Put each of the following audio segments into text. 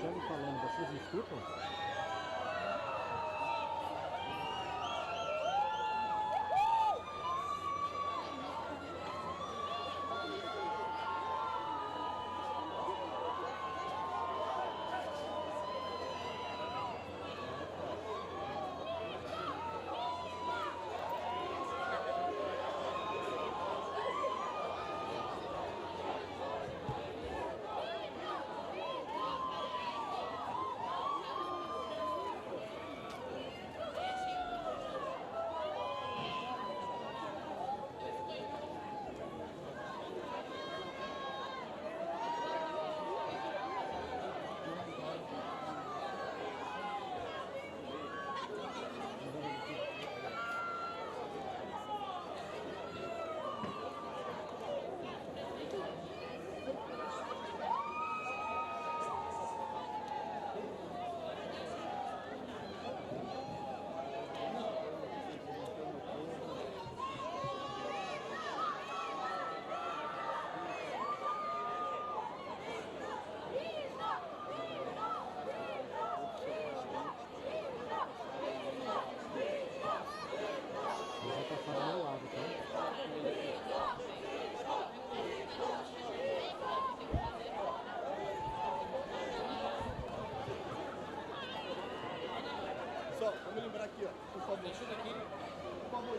Cristiano falando, vocês escutam? Vai passar do meu lado, tá? Só, vamos lembrar aqui, ó, por favor. Deixa daqui. Por favor,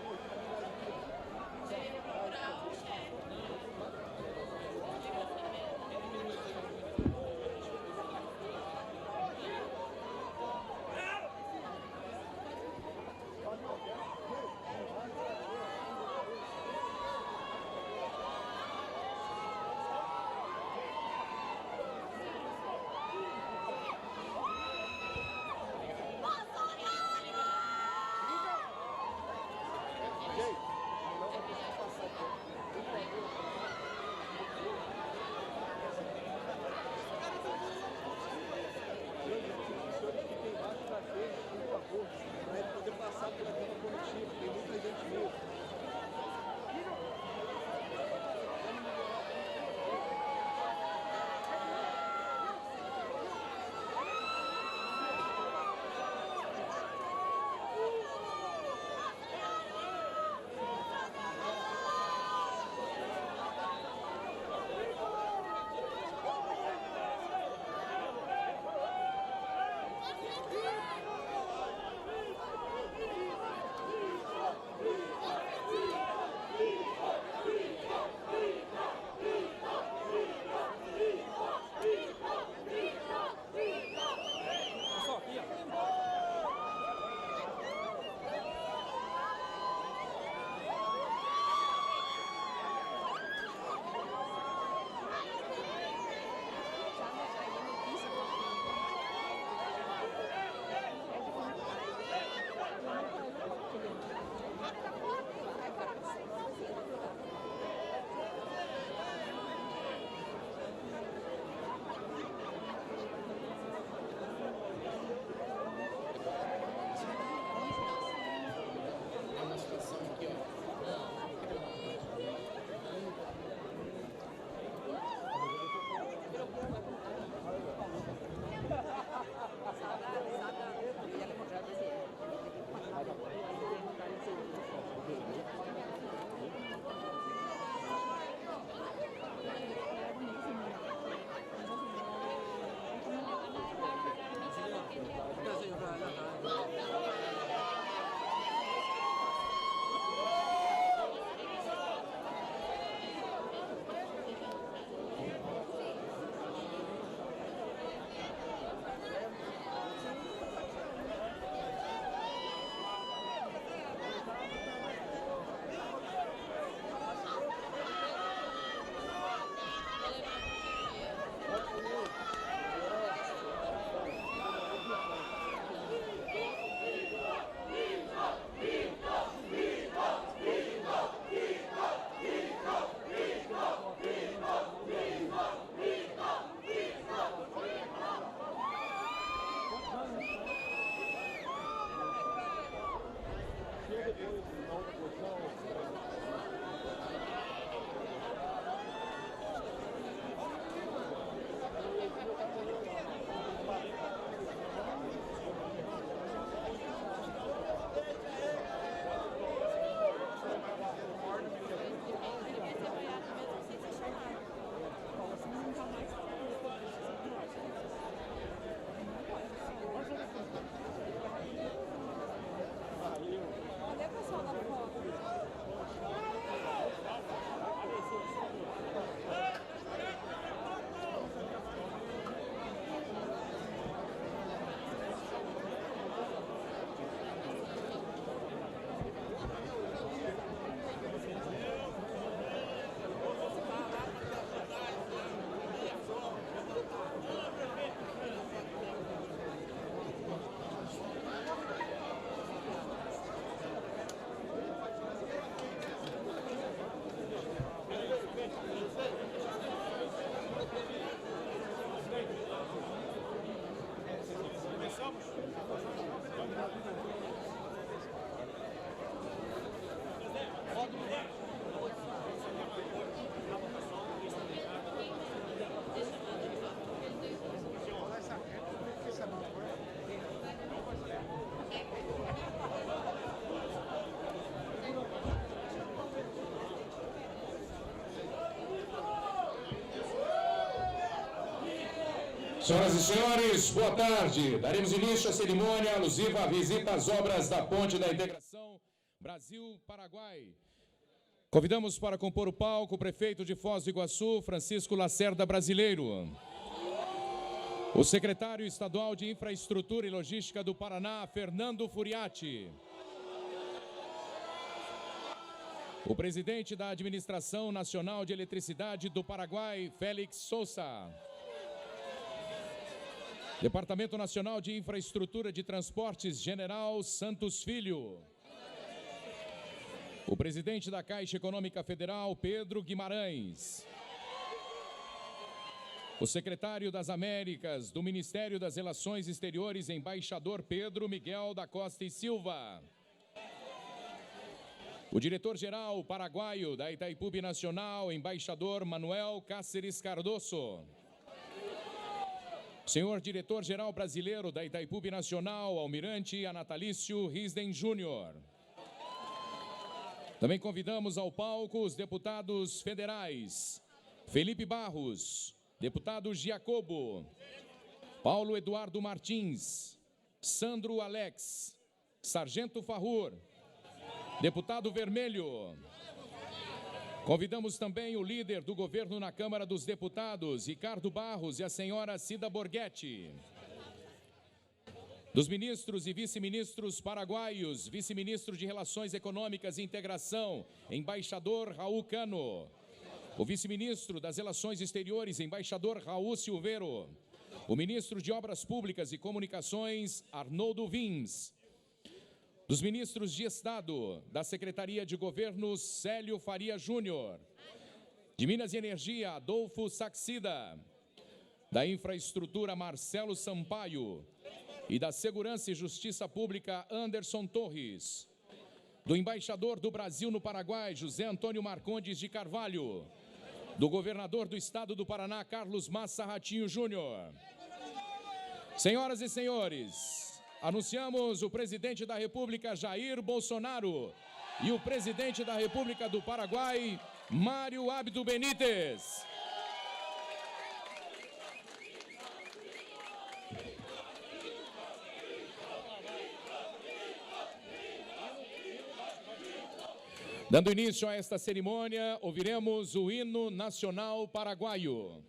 Senhoras e senhores, boa tarde. Daremos início à cerimônia alusiva à visita às obras da Ponte da Integração Brasil-Paraguai. Convidamos para compor o palco o prefeito de Foz do Iguaçu, Francisco Lacerda Brasileiro. O secretário estadual de Infraestrutura e Logística do Paraná, Fernando Furiati. O presidente da Administração Nacional de Eletricidade do Paraguai, Félix Sousa. Departamento Nacional de Infraestrutura de Transportes, General Santos Filho. O presidente da Caixa Econômica Federal, Pedro Guimarães. O secretário das Américas do Ministério das Relações Exteriores, embaixador Pedro Miguel da Costa e Silva. O diretor-geral paraguaio da Itaipu Binacional, embaixador Manuel Cáceres Cardoso. Senhor diretor-geral brasileiro da Itaipu Binacional, almirante Anatalício Risden Júnior. Também convidamos ao palco os deputados federais, Felipe Barros, deputado Giacobo, Paulo Eduardo Martins, Sandro Alex, Sargento Farrur, deputado Vermelho. Convidamos também o líder do governo na Câmara dos Deputados, Ricardo Barros, e a senhora Cida Borghetti. Dos ministros e vice-ministros paraguaios, vice-ministro de Relações Econômicas e Integração, embaixador Raul Cano. O vice-ministro das Relações Exteriores, embaixador Raul Silveiro. O ministro de Obras Públicas e Comunicações, Arnoldo Vins. Dos ministros de Estado, da Secretaria de Governo, Célio Faria Júnior. De Minas e Energia, Adolfo Saxida. Da Infraestrutura, Marcelo Sampaio. E da Segurança e Justiça Pública, Anderson Torres. Do embaixador do Brasil no Paraguai, José Antônio Marcondes de Carvalho. Do governador do estado do Paraná, Carlos Massa Ratinho Júnior. Senhoras e senhores, anunciamos o presidente da República, Jair Bolsonaro, e o presidente da República do Paraguai, Mário Abdo Benítez. Dando início a esta cerimônia, ouviremos o hino nacional paraguaio.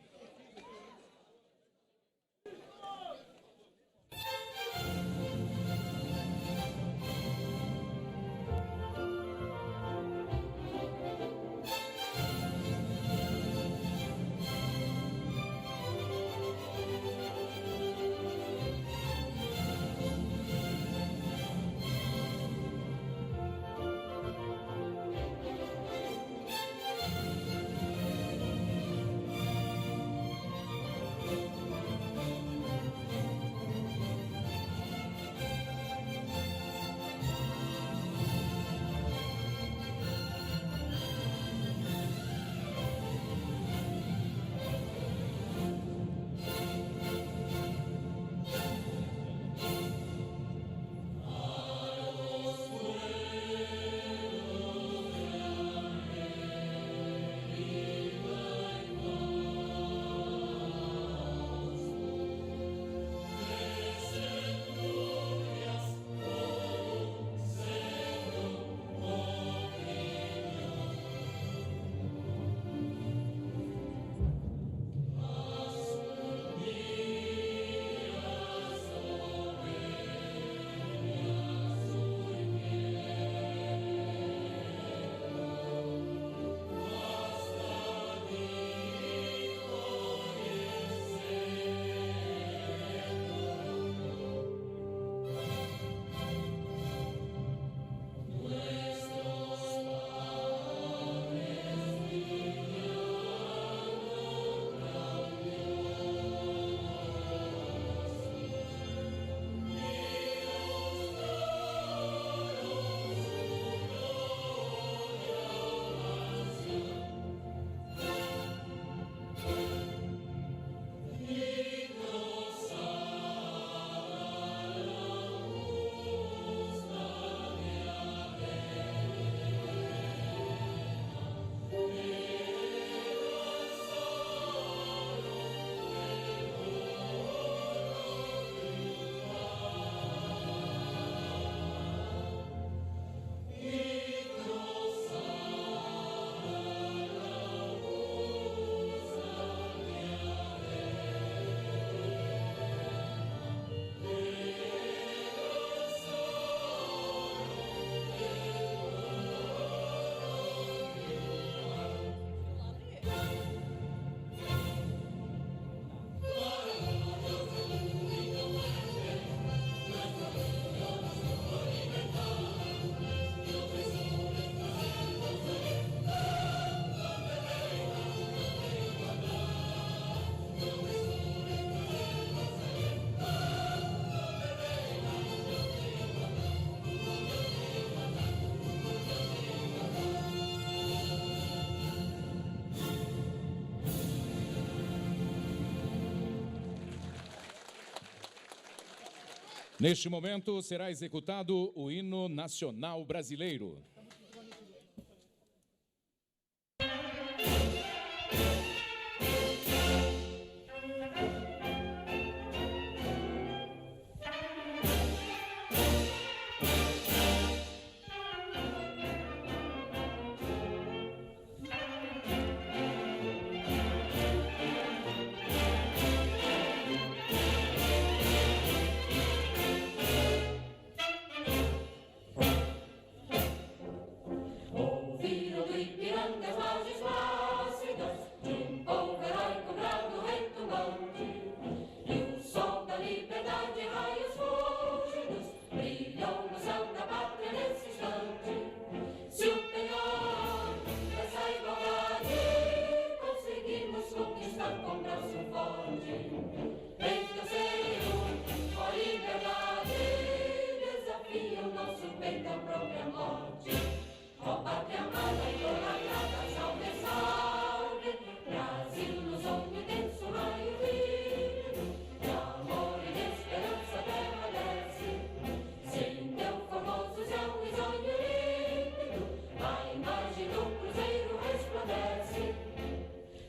Neste momento será executado o hino nacional brasileiro.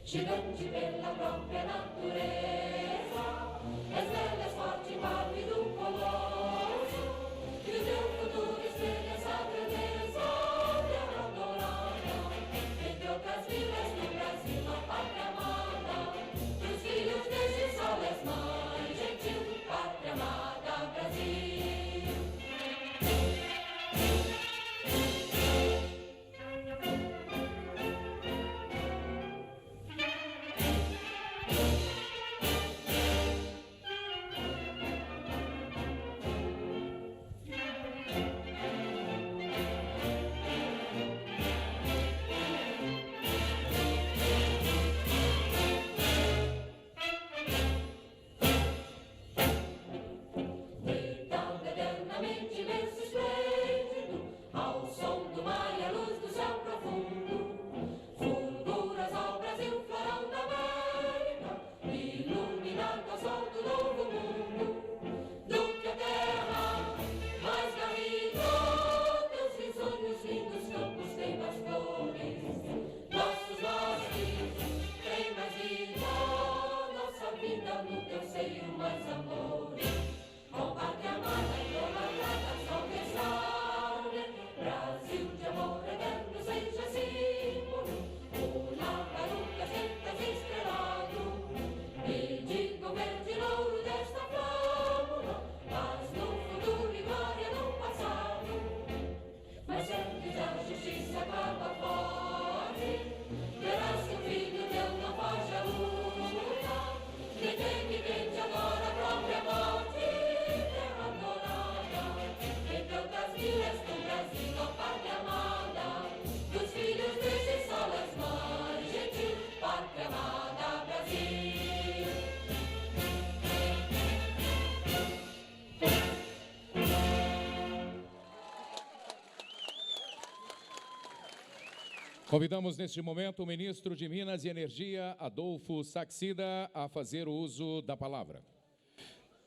Gigante pela própria natureza, és bela, és forte, pálido do colosso, e o teu futuro espelha essa grandeza, terra adorada, entre outras vilas do Brasil, a pátria amada, dos filhos desse sol és mãe gentil, pátria amada, Brasil. Convidamos neste momento o ministro de Minas e Energia, Adolfo Saxida, a fazer o uso da palavra.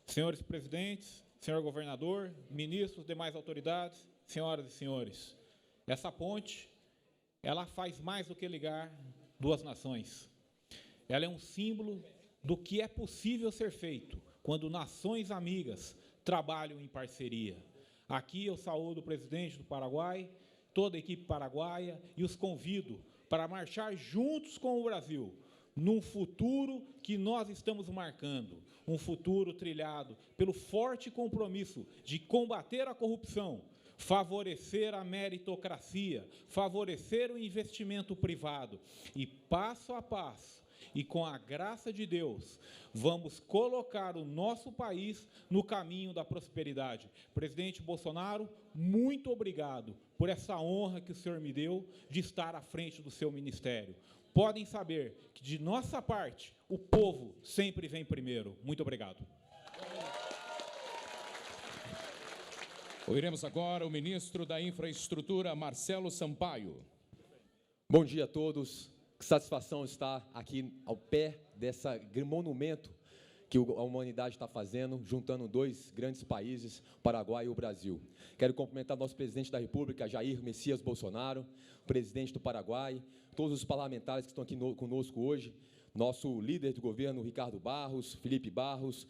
Senhores presidentes, senhor governador, ministros, demais autoridades, senhoras e senhores, essa ponte, ela faz mais do que ligar duas nações. Ela é um símbolo do que é possível ser feito quando nações amigas trabalham em parceria. Aqui eu saúdo o presidente do Paraguai, toda a equipe paraguaia, e os convido para marchar juntos com o Brasil, num futuro que nós estamos marcando, um futuro trilhado pelo forte compromisso de combater a corrupção, favorecer a meritocracia, favorecer o investimento privado, e passo a passo, e com a graça de Deus, vamos colocar o nosso país no caminho da prosperidade. Presidente Bolsonaro, muito obrigado por essa honra que o senhor me deu de estar à frente do seu ministério. Podem saber que, de nossa parte, o povo sempre vem primeiro. Muito obrigado. Ouviremos agora o ministro da Infraestrutura, Marcelo Sampaio. Bom dia a todos. Que satisfação estar aqui ao pé desse monumento que a humanidade está fazendo, juntando dois grandes países, o Paraguai e o Brasil. Quero cumprimentar nosso presidente da República, Jair Messias Bolsonaro, presidente do Paraguai, todos os parlamentares que estão aqui conosco hoje, nosso líder de governo, Ricardo Barros, Felipe Barros,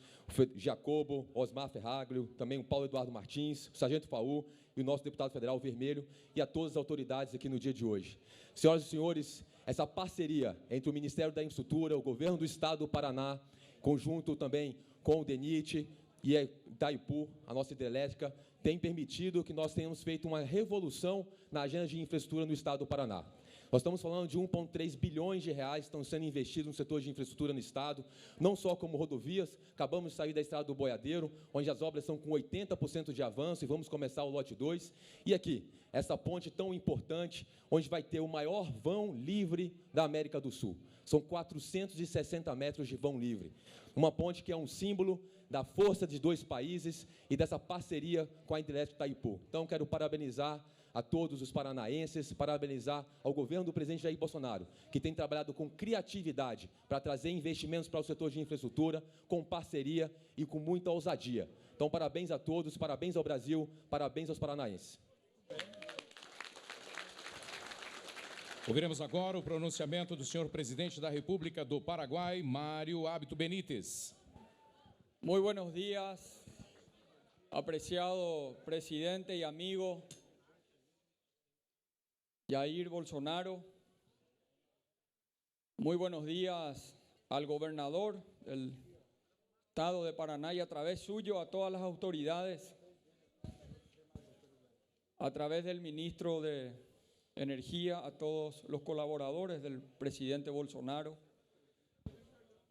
Jacobo, Osmar Ferraglio, também o Paulo Eduardo Martins, o Sargento Faú e o nosso deputado federal Vermelho, e a todas as autoridades aqui no dia de hoje. Senhoras e senhores, essa parceria entre o Ministério da Infraestrutura, o Governo do Estado do Paraná, conjunto também com o DENIT e a Itaipu, a nossa hidrelétrica, tem permitido que nós tenhamos feito uma revolução na agenda de infraestrutura no Estado do Paraná. Nós estamos falando de 1,3 bilhões de reais que estão sendo investidos no setor de infraestrutura no Estado, não só como rodovias, acabamos de sair da Estrada do Boiadeiro, onde as obras estão com 80% de avanço e vamos começar o lote 2. E aqui, essa ponte tão importante, onde vai ter o maior vão livre da América do Sul. São 460 metros de vão livre. Uma ponte que é um símbolo da força de dois países e dessa parceria com a Hidrelétrica Itaipu. Então, quero parabenizar a todos os paranaenses, parabenizar ao governo do presidente Jair Bolsonaro, que tem trabalhado com criatividade para trazer investimentos para o setor de infraestrutura, com parceria e com muita ousadia. Então, parabéns a todos, parabéns ao Brasil, parabéns aos paranaenses. Ouviremos agora o pronunciamento do senhor presidente da República do Paraguai, Mário Abdo Benítez. Muy buenos días, apreciado presidente y amigo Jair Bolsonaro. Muy buenos días al gobernador del Estado de Paraná y a través suyo a todas las autoridades, a través del ministro de Energía, a todos los colaboradores del presidente Bolsonaro,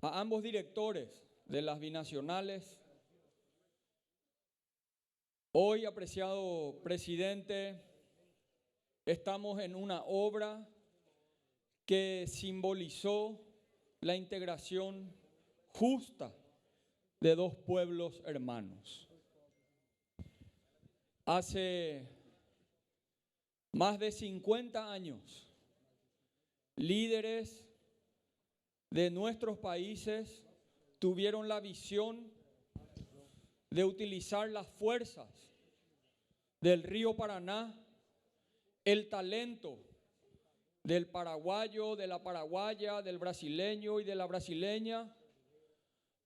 a ambos directores de las binacionales. Hoy, apreciado presidente, estamos en una obra que simbolizó la integración justa de dos pueblos hermanos. Hace más de 50 años, líderes de nuestros países tuvieron la visión de utilizar las fuerzas del río Paraná, el talento del paraguayo, de la paraguaya, del brasileño y de la brasileña,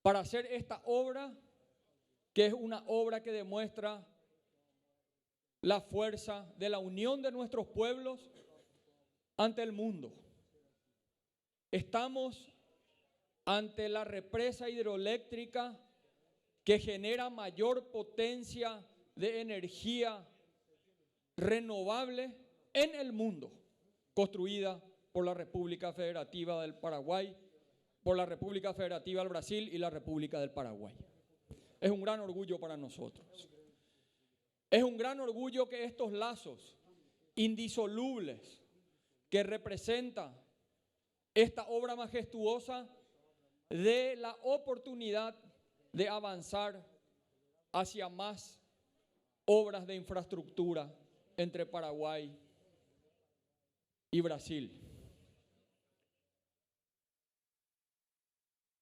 para hacer esta obra, que es una obra que demuestra la fuerza de la unión de nuestros pueblos ante el mundo. Estamos ante la represa hidroeléctrica que genera mayor potencia de energía renovable en el mundo, construida por la República Federativa del Paraguay, por la República Federativa del Brasil y la República del Paraguay. Es un gran orgullo para nosotros. Es un gran orgullo que estos lazos indisolubles que representa esta obra majestuosa dé la oportunidad de avanzar hacia más obras de infraestructura entre Paraguay y Brasil.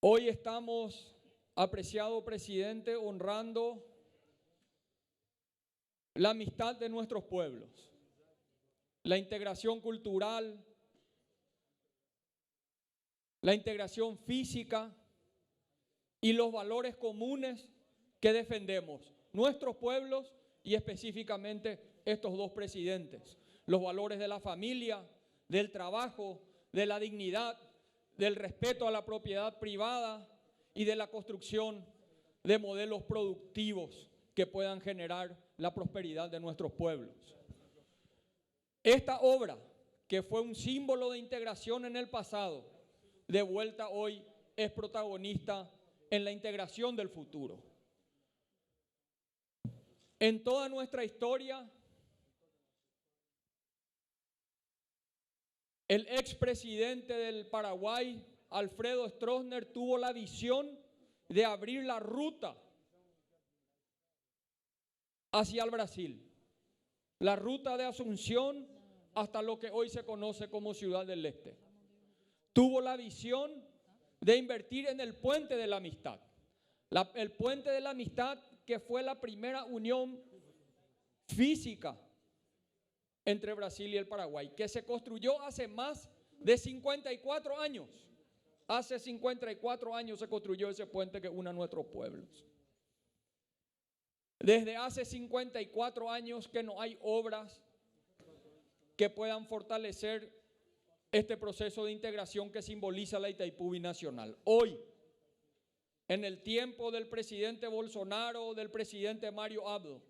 Hoy estamos, apreciado presidente, honrando la amistad de nuestros pueblos, la integración cultural, la integración física y los valores comunes que defendemos nuestros pueblos y específicamente estos dos presidentes. Los valores de la familia, del trabajo, de la dignidad, del respeto a la propiedad privada y de la construcción de modelos productivos que puedan generar la prosperidad de nuestros pueblos. Esta obra, que fue un símbolo de integración en el pasado, de vuelta hoy es protagonista en la integración del futuro. En toda nuestra historia, el expresidente del Paraguay, Alfredo Stroessner, tuvo la visión de abrir la ruta hacia el Brasil, la ruta de Asunción hasta lo que hoy se conoce como Ciudad del Este. Tuvo la visión de invertir en el puente de la amistad, El puente de la amistad, que fue la primera unión física entre Brasil y el Paraguay, que se construyó hace más de 54 años. Hace 54 años se construyó ese puente que une a nuestros pueblos. Desde hace 54 años que no hay obras que puedan fortalecer este proceso de integración que simboliza la Itaipú binacional. Hoy, en el tiempo del presidente Bolsonaro, del presidente Mario Abdo,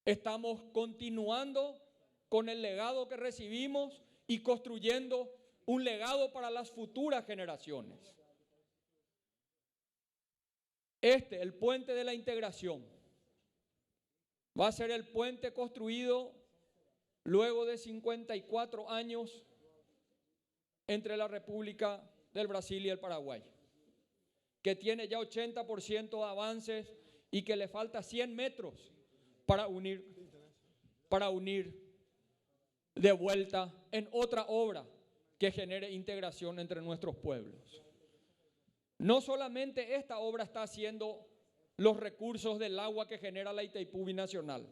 estamos continuando con el legado que recibimos y construyendo un legado para las futuras generaciones. El puente de la integración, va a ser el puente construido luego de 54 años entre la República del Brasil y el Paraguay, que tiene ya 80% de avances y que le falta 100 metros para unir de vuelta en otra obra que genere integración entre nuestros pueblos. No solamente esta obra está haciendo los recursos del agua que genera la Itaipú binacional,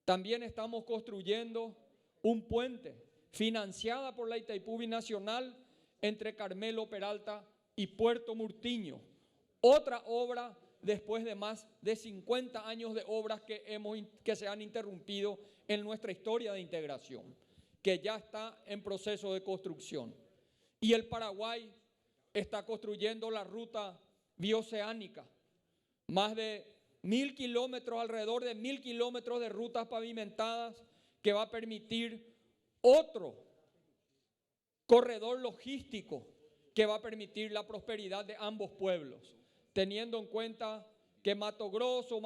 también estamos construyendo un puente financiada por la Itaipú binacional entre Carmelo Peralta y Puerto Murtiño. Otra obra después de más de 50 años de obras que se han interrumpido en nuestra historia de integración, que ya está en proceso de construcción. Y el Paraguay está construyendo la ruta bioceánica, más de 1.000 kilómetros, alrededor de 1.000 kilómetros de rutas pavimentadas que va a permitir otro corredor logístico que va a permitir la prosperidad de ambos pueblos, teniendo en cuenta que Mato Grosso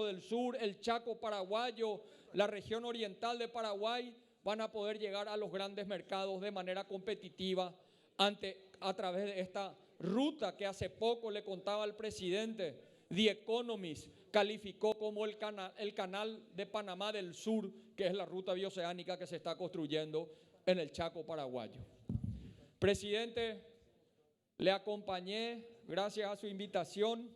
del Sur, el Chaco paraguayo, la región oriental de Paraguay van a poder llegar a los grandes mercados de manera competitiva a través de esta ruta que hace poco le contaba al presidente. The Economist calificó como el canal de Panamá del Sur, que es la ruta bioceánica que se está construyendo en el Chaco paraguayo. Presidente, le acompañé, gracias a su invitación,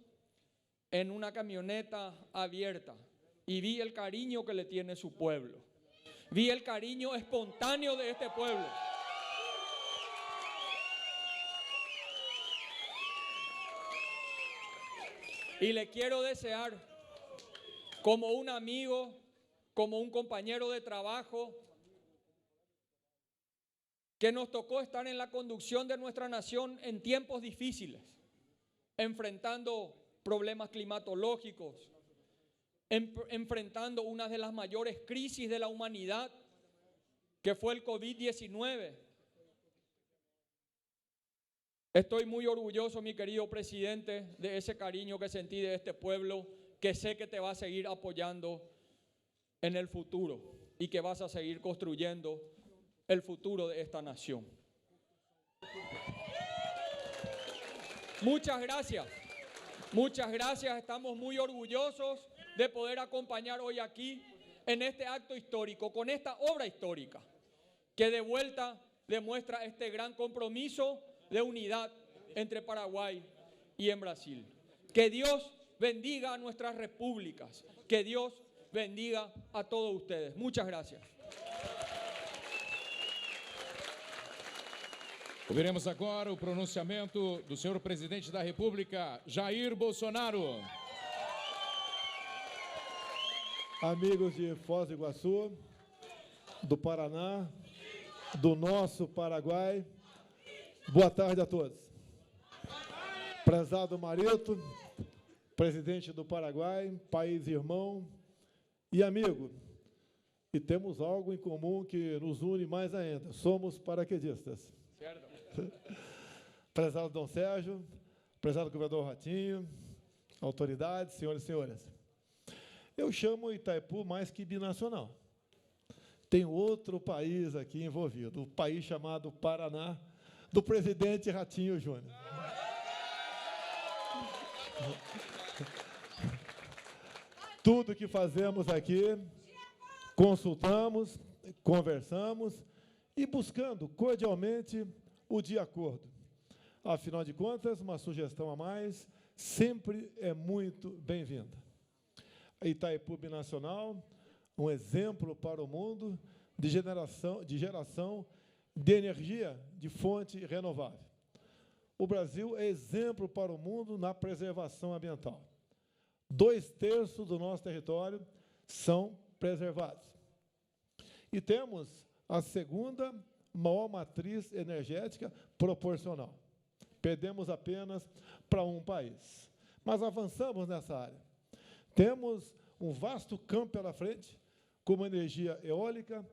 en una camioneta abierta y vi el cariño que le tiene su pueblo. Vi el cariño espontáneo de este pueblo. Y le quiero desear, como un amigo, como un compañero de trabajo, que nos tocó estar en la conducción de nuestra nación en tiempos difíciles, enfrentando problemas climatológicos, enfrentando una de las mayores crisis de la humanidad, que fue el COVID-19. Estoy muy orgulloso, mi querido presidente, de ese cariño que sentí de este pueblo, que sé que te va a seguir apoyando en el futuro y que vas a seguir construyendo el futuro de esta nación. Muchas gracias. Muchas gracias. Estamos muy orgullosos de poder acompañar hoy aquí en este acto histórico, con esta obra histórica, que de vuelta demuestra este gran compromiso de unidad entre Paraguay y en Brasil. Que Dios bendiga a nuestras repúblicas, que Dios bendiga a todos ustedes. Muchas gracias. Ouviremos agora o pronunciamento do senhor presidente da República, Jair Bolsonaro. Amigos de Foz do Iguaçu, do Paraná, do nosso Paraguai, boa tarde a todos. Prezado Marito, presidente do Paraguai, país irmão e amigo. E temos algo em comum que nos une mais ainda, somos paraquedistas. Prezado Dom Sérgio, prezado governador Ratinho, autoridades, senhores e senhoras. Eu chamo Itaipu mais que binacional. Tem outro país aqui envolvido, o país chamado Paraná, do presidente Ratinho Júnior. Tudo que fazemos aqui, consultamos, conversamos e buscando cordialmente o de acordo. Afinal de contas, uma sugestão a mais sempre é muito bem-vinda. A Itaipu Binacional, um exemplo para o mundo de geração de energia de fonte renovável. O Brasil é exemplo para o mundo na preservação ambiental. 2/3 do nosso território são preservados. E temos a segunda maior matriz energética proporcional. Perdemos apenas para um país. Mas avançamos nessa área. Temos um vasto campo pela frente, como energia eólica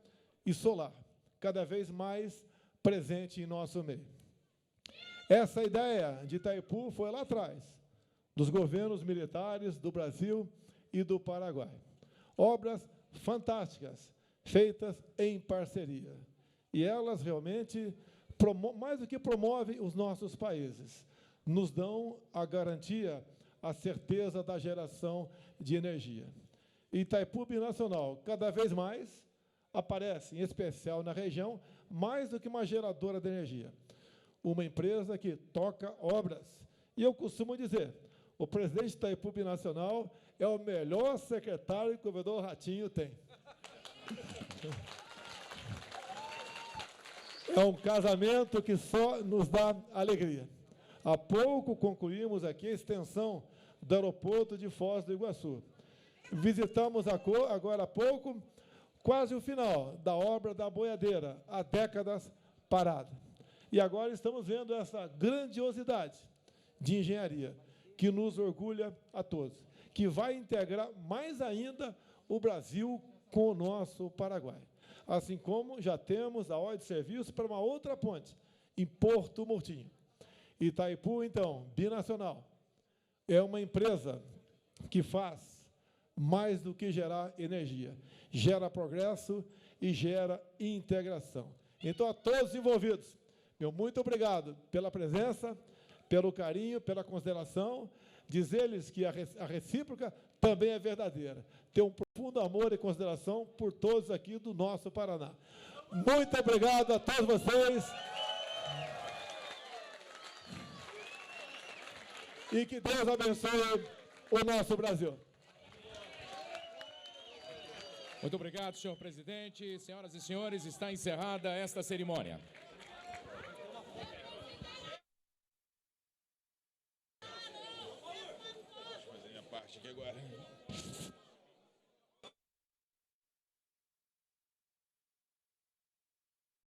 e solar, cada vez mais presente em nosso meio. Essa ideia de Itaipu foi lá atrás, dos governos militares do Brasil e do Paraguai. Obras fantásticas, feitas em parceria. E elas realmente, mais do que promovem os nossos países, nos dão a garantia, a certeza da geração de energia. Itaipu Binacional, cada vez mais, aparece, em especial na região, mais do que uma geradora de energia. Uma empresa que toca obras. E eu costumo dizer, o presidente da Itaipu Binacional é o melhor secretário que o governador Ratinho tem. É um casamento que só nos dá alegria. Há pouco concluímos aqui a extensão do aeroporto de Foz do Iguaçu. Visitamos agora há pouco quase o final da obra da boiadeira, há décadas parada. E agora estamos vendo essa grandiosidade de engenharia que nos orgulha a todos, que vai integrar mais ainda o Brasil com o nosso Paraguai. Assim como já temos a ordem de serviço para uma outra ponte, em Porto Murtinho. Itaipu, então, binacional, é uma empresa que faz mais do que gerar energia, gera progresso e gera integração. Então, a todos os envolvidos, meu muito obrigado pela presença, pelo carinho, pela consideração, dizer-lhes que a recíproca também é verdadeira. Tenho um profundo amor e consideração por todos aqui do nosso Paraná. Muito obrigado a todos vocês. E que Deus abençoe o nosso Brasil. Muito obrigado, senhor presidente. Senhoras e senhores, está encerrada esta cerimônia.